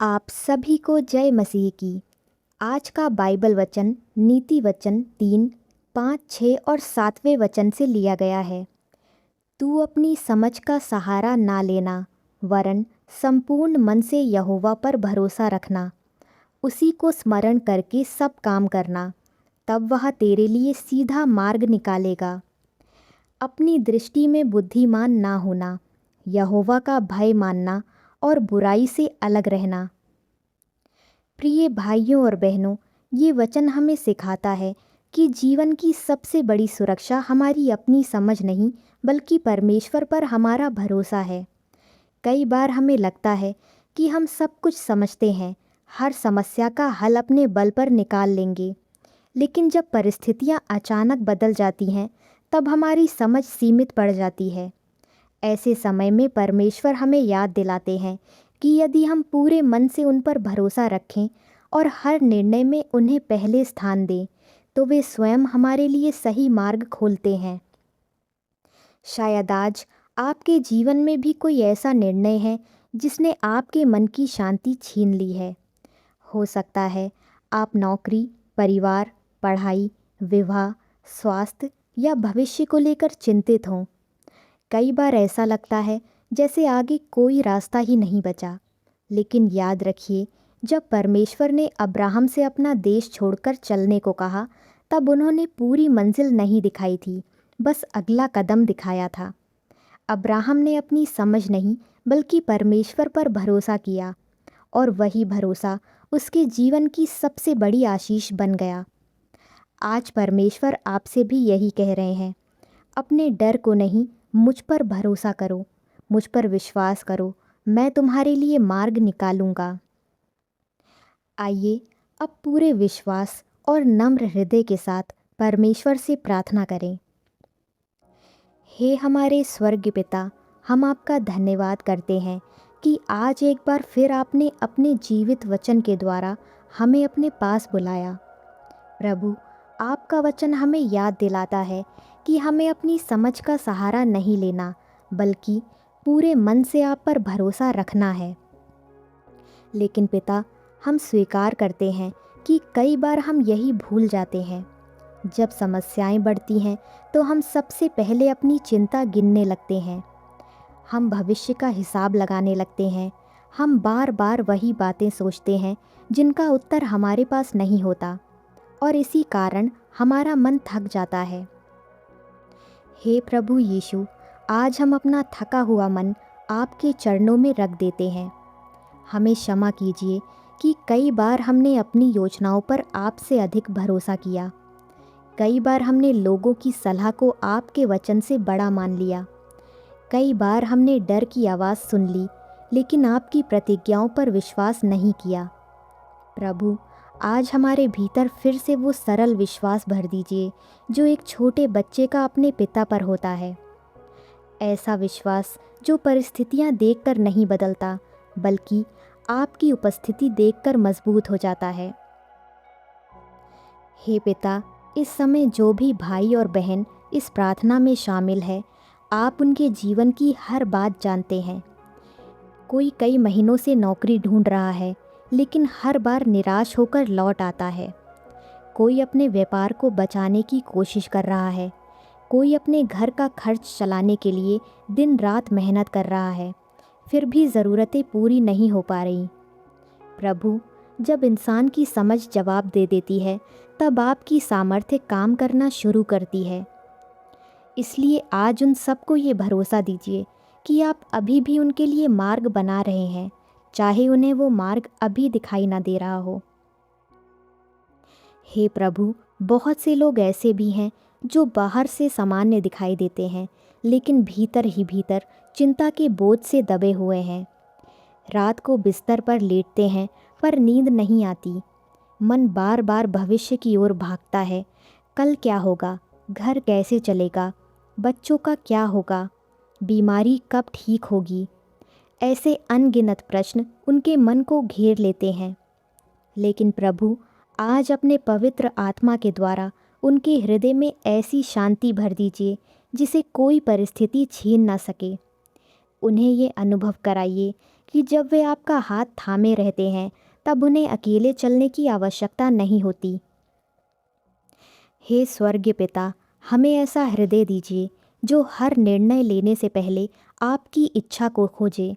आप सभी को जय मसीह की। आज का बाइबल वचन नीति वचन 3, 5, 6 और 7वें वचन से लिया गया है। तू अपनी समझ का सहारा ना लेना, वरन संपूर्ण मन से यहोवा पर भरोसा रखना। उसी को स्मरण करके सब काम करना, तब वह तेरे लिए सीधा मार्ग निकालेगा। अपनी दृष्टि में बुद्धिमान ना होना, यहोवा का भय मानना और बुराई से अलग रहना। प्रिय भाइयों और बहनों, ये वचन हमें सिखाता है कि जीवन की सबसे बड़ी सुरक्षा हमारी अपनी समझ नहीं बल्कि परमेश्वर पर हमारा भरोसा है। कई बार हमें लगता है कि हम सब कुछ समझते हैं, हर समस्या का हल अपने बल पर निकाल लेंगे। लेकिन जब परिस्थितियाँ अचानक बदल जाती हैं, तब हमारी समझ सीमित पड़ जाती है। ऐसे समय में परमेश्वर हमें याद दिलाते हैं कि यदि हम पूरे मन से उन पर भरोसा रखें और हर निर्णय में उन्हें पहले स्थान दें, तो वे स्वयं हमारे लिए सही मार्ग खोलते हैं। शायद आज आपके जीवन में भी कोई ऐसा निर्णय है जिसने आपके मन की शांति छीन ली है। हो सकता है आप नौकरी, परिवार, पढ़ाई, विवाह, स्वास्थ्य या भविष्य को लेकर चिंतित हों। कई बार ऐसा लगता है जैसे आगे कोई रास्ता ही नहीं बचा। लेकिन याद रखिए, जब परमेश्वर ने अब्राहम से अपना देश छोड़कर चलने को कहा, तब उन्होंने पूरी मंजिल नहीं दिखाई थी, बस अगला कदम दिखाया था। अब्राहम ने अपनी समझ नहीं बल्कि परमेश्वर पर भरोसा किया, और वही भरोसा उसके जीवन की सबसे बड़ी आशीष बन गया। आज परमेश्वर आपसे भी यही कह रहे हैं, अपने डर को नहीं, मुझ पर भरोसा करो, मुझ पर विश्वास करो, मैं तुम्हारे लिए मार्ग निकालूंगा। आइए अब पूरे विश्वास और नम्र हृदय के साथ परमेश्वर से प्रार्थना करें। हे हमारे स्वर्ग पिता, हम आपका धन्यवाद करते हैं कि आज एक बार फिर आपने अपने जीवित वचन के द्वारा हमें अपने पास बुलाया। प्रभु, आपका वचन हमें याद दिलाता है कि हमें अपनी समझ का सहारा नहीं लेना, बल्कि पूरे मन से आप पर भरोसा रखना है। लेकिन पिता, हम स्वीकार करते हैं कि कई बार हम यही भूल जाते हैं। जब समस्याएं बढ़ती हैं तो हम सबसे पहले अपनी चिंता गिनने लगते हैं। हम भविष्य का हिसाब लगाने लगते हैं। हम बार बार वही बातें सोचते हैं जिनका उत्तर हमारे पास नहीं होता, और इसी कारण हमारा मन थक जाता है। हे प्रभु यीशु, आज हम अपना थका हुआ मन आपके चरणों में रख देते हैं। हमें क्षमा कीजिए कि कई बार हमने अपनी योजनाओं पर आपसे अधिक भरोसा किया। कई बार हमने लोगों की सलाह को आपके वचन से बड़ा मान लिया। कई बार हमने डर की आवाज़ सुन ली, लेकिन आपकी प्रतिज्ञाओं पर विश्वास नहीं किया। प्रभु, आज हमारे भीतर फिर से वो सरल विश्वास भर दीजिए जो एक छोटे बच्चे का अपने पिता पर होता है। ऐसा विश्वास जो परिस्थितियां देखकर नहीं बदलता, बल्कि आपकी उपस्थिति देखकर मजबूत हो जाता है। हे पिता, इस समय जो भी भाई और बहन इस प्रार्थना में शामिल है, आप उनके जीवन की हर बात जानते हैं। कोई कई महीनों से नौकरी ढूंढ रहा है, लेकिन हर बार निराश होकर लौट आता है। कोई अपने व्यापार को बचाने की कोशिश कर रहा है। कोई अपने घर का खर्च चलाने के लिए दिन रात मेहनत कर रहा है, फिर भी ज़रूरतें पूरी नहीं हो पा रही। प्रभु, जब इंसान की समझ जवाब दे देती है, तब आपकी सामर्थ्य काम करना शुरू करती है। इसलिए आज उन सबको ये भरोसा दीजिए कि आप अभी भी उनके लिए मार्ग बना रहे हैं, चाहे उन्हें वो मार्ग अभी दिखाई ना दे रहा हो। हे प्रभु, बहुत से लोग ऐसे भी हैं जो बाहर से सामान्य दिखाई देते हैं, लेकिन भीतर ही भीतर चिंता के बोझ से दबे हुए हैं। रात को बिस्तर पर लेटते हैं पर नींद नहीं आती। मन बार बार भविष्य की ओर भागता है। कल क्या होगा, घर कैसे चलेगा, बच्चों का क्या होगा, बीमारी कब ठीक होगी। ऐसे अनगिनत प्रश्न उनके मन को घेर लेते हैं। लेकिन प्रभु, आज अपने पवित्र आत्मा के द्वारा उनके हृदय में ऐसी शांति भर दीजिए जिसे कोई परिस्थिति छीन ना सके। उन्हें ये अनुभव कराइए कि जब वे आपका हाथ थामे रहते हैं तब उन्हें अकेले चलने की आवश्यकता नहीं होती। हे स्वर्गीय पिता, हमें ऐसा हृदय दीजिए जो हर निर्णय लेने से पहले आपकी इच्छा को खोजे।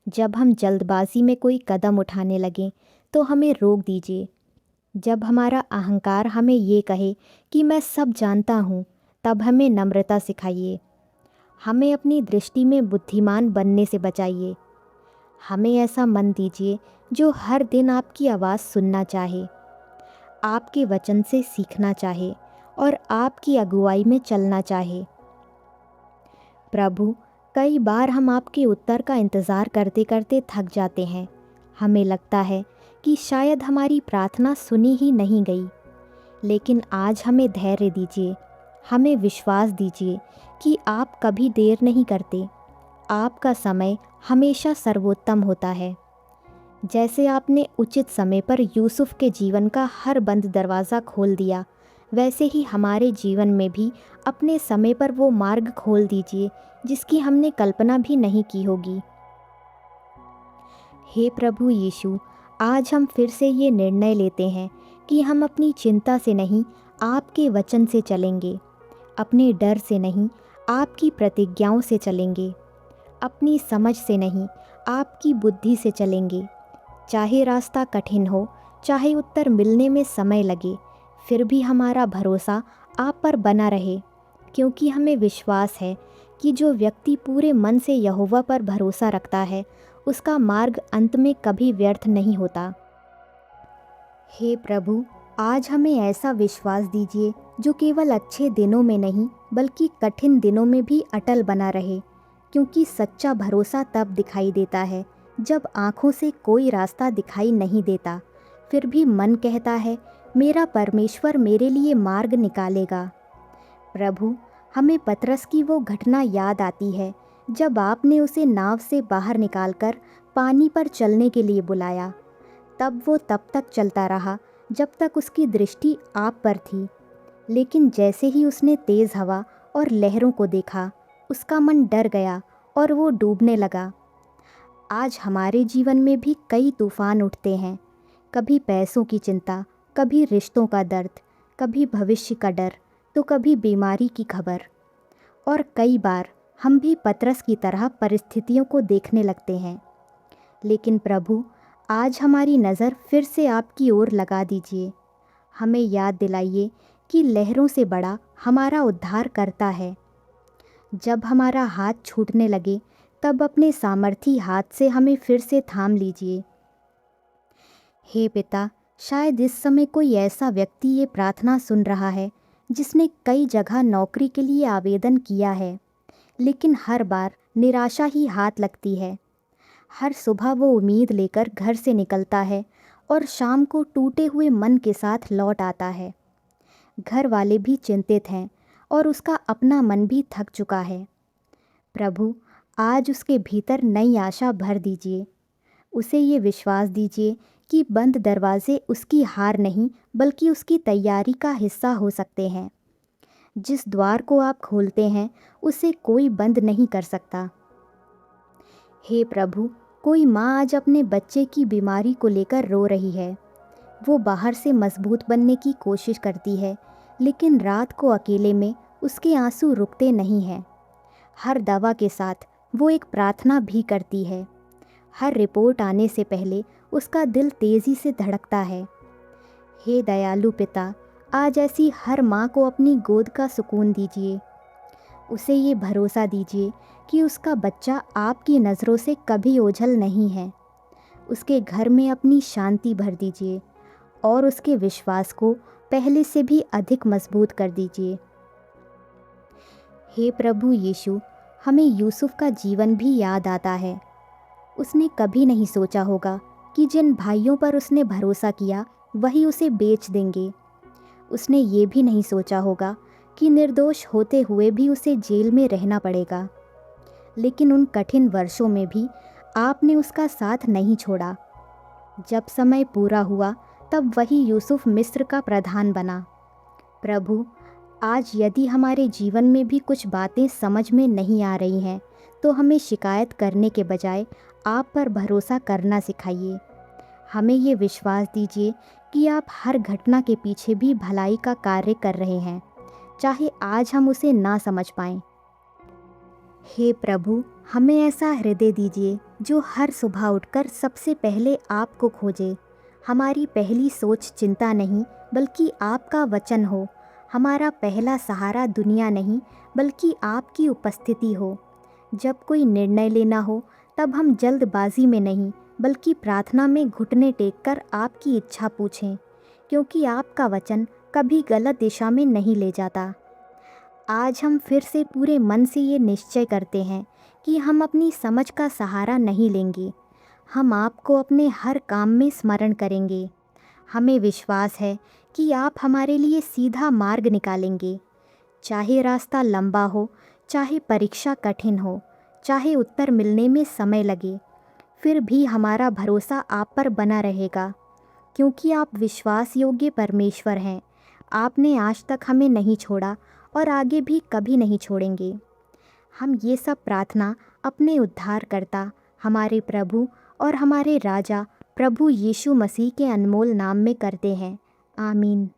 जब हम जल्दबाजी में कोई कदम उठाने लगें तो हमें रोक दीजिए। जब हमारा अहंकार हमें ये कहे कि मैं सब जानता हूँ, तब हमें नम्रता सिखाइए। हमें अपनी दृष्टि में बुद्धिमान बनने से बचाइए। हमें ऐसा मन दीजिए जो हर दिन आपकी आवाज़ सुनना चाहे, आपके वचन से सीखना चाहे और आपकी अगुवाई में चलना चाहे। प्रभु, कई बार हम आपके उत्तर का इंतज़ार करते करते थक जाते हैं। हमें लगता है कि शायद हमारी प्रार्थना सुनी ही नहीं गई। लेकिन आज हमें धैर्य दीजिए, हमें विश्वास दीजिए कि आप कभी देर नहीं करते। आपका समय हमेशा सर्वोत्तम होता है। जैसे आपने उचित समय पर यूसुफ के जीवन का हर बंद दरवाज़ा खोल दिया, वैसे ही हमारे जीवन में भी अपने समय पर वो मार्ग खोल दीजिए जिसकी हमने कल्पना भी नहीं की होगी। हे प्रभु यीशु, आज हम फिर से ये निर्णय लेते हैं कि हम अपनी चिंता से नहीं, आपके वचन से चलेंगे। अपने डर से नहीं, आपकी प्रतिज्ञाओं से चलेंगे। अपनी समझ से नहीं, आपकी बुद्धि से चलेंगे। चाहे रास्ता कठिन हो, चाहे उत्तर मिलने में समय लगे, फिर भी हमारा भरोसा आप पर बना रहे, क्योंकि हमें विश्वास है कि जो व्यक्ति पूरे मन से यहोवा पर भरोसा रखता है, उसका मार्ग अंत में कभी व्यर्थ नहीं होता। हे प्रभु, आज हमें ऐसा विश्वास दीजिए जो केवल अच्छे दिनों में नहीं बल्कि कठिन दिनों में भी अटल बना रहे, क्योंकि सच्चा भरोसा तब दिखाई देता है जब आँखों से कोई रास्ता दिखाई नहीं देता, फिर भी मन कहता है मेरा परमेश्वर मेरे लिए मार्ग निकालेगा। प्रभु, हमें पतरस की वो घटना याद आती है जब आपने उसे नाव से बाहर निकालकर पानी पर चलने के लिए बुलाया। तब वो तब तक चलता रहा जब तक उसकी दृष्टि आप पर थी, लेकिन जैसे ही उसने तेज़ हवा और लहरों को देखा, उसका मन डर गया और वो डूबने लगा। आज हमारे जीवन में भी कई तूफान उठते हैं, कभी पैसों की चिंता, कभी रिश्तों का दर्द, कभी भविष्य का डर, तो कभी बीमारी की खबर। और कई बार हम भी पतरस की तरह परिस्थितियों को देखने लगते हैं। लेकिन प्रभु, आज हमारी नज़र फिर से आपकी ओर लगा दीजिए। हमें याद दिलाइए कि लहरों से बड़ा हमारा उद्धार करता है। जब हमारा हाथ छूटने लगे, तब अपने सामर्थी हाथ से हमें फिर से थाम लीजिए। हे पिता, शायद इस समय कोई ऐसा व्यक्ति ये प्रार्थना सुन रहा है जिसने कई जगह नौकरी के लिए आवेदन किया है, लेकिन हर बार निराशा ही हाथ लगती है। हर सुबह वो उम्मीद लेकर घर से निकलता है और शाम को टूटे हुए मन के साथ लौट आता है। घर वाले भी चिंतित हैं और उसका अपना मन भी थक चुका है। प्रभु, आज उसके भीतर नई आशा भर दीजिए। उसे ये विश्वास दीजिए कि बंद दरवाजे उसकी हार नहीं बल्कि उसकी तैयारी का हिस्सा हो सकते हैं। जिस द्वार को आप खोलते हैं, उसे कोई बंद नहीं कर सकता। हे प्रभु, कोई माँ आज अपने बच्चे की बीमारी को लेकर रो रही है। वो बाहर से मजबूत बनने की कोशिश करती है, लेकिन रात को अकेले में उसके आंसू रुकते नहीं हैं। हर दवा के साथ वो एक प्रार्थना भी करती है। हर रिपोर्ट आने से पहले उसका दिल तेज़ी से धड़कता है। हे दयालु पिता, आज ऐसी हर माँ को अपनी गोद का सुकून दीजिए। उसे ये भरोसा दीजिए कि उसका बच्चा आपकी नज़रों से कभी ओझल नहीं है। उसके घर में अपनी शांति भर दीजिए और उसके विश्वास को पहले से भी अधिक मजबूत कर दीजिए। हे प्रभु यीशु, हमें यूसुफ का जीवन भी याद आता है। उसने कभी नहीं सोचा होगा कि जिन भाइयों पर उसने भरोसा किया वही उसे बेच देंगे। उसने ये भी नहीं सोचा होगा कि निर्दोष होते हुए भी उसे जेल में रहना पड़ेगा। लेकिन उन कठिन वर्षों में भी आपने उसका साथ नहीं छोड़ा। जब समय पूरा हुआ, तब वही यूसुफ मिस्र का प्रधान बना। प्रभु, आज यदि हमारे जीवन में भी कुछ बातें समझ में नहीं आ रही हैं, तो हमें शिकायत करने के बजाय आप पर भरोसा करना सिखाइए। हमें ये विश्वास दीजिए कि आप हर घटना के पीछे भी भलाई का कार्य कर रहे हैं, चाहे आज हम उसे ना समझ पाएं। हे प्रभु, हमें ऐसा हृदय दीजिए जो हर सुबह उठकर सबसे पहले आपको खोजे। हमारी पहली सोच चिंता नहीं, बल्कि आपका वचन हो। हमारा पहला सहारा दुनिया नहीं, बल्कि आपकी उपस्थिति हो। जब कोई निर्णय लेना हो, तब हम जल्दबाजी में नहीं, बल्कि प्रार्थना में घुटने टेककर आपकी इच्छा पूछें, क्योंकि आपका वचन कभी गलत दिशा में नहीं ले जाता। आज हम फिर से पूरे मन से ये निश्चय करते हैं कि हम अपनी समझ का सहारा नहीं लेंगे। हम आपको अपने हर काम में स्मरण करेंगे। हमें विश्वास है कि आप हमारे लिए सीधा मार्ग निकालेंगे। चाहे रास्ता लंबा हो, चाहे परीक्षा कठिन हो, चाहे उत्तर मिलने में समय लगे, फिर भी हमारा भरोसा आप पर बना रहेगा, क्योंकि आप विश्वास योग्य परमेश्वर हैं। आपने आज तक हमें नहीं छोड़ा और आगे भी कभी नहीं छोड़ेंगे। हम ये सब प्रार्थना अपने उद्धारकर्ता, हमारे प्रभु और हमारे राजा प्रभु यीशु मसीह के अनमोल नाम में करते हैं। आमीन।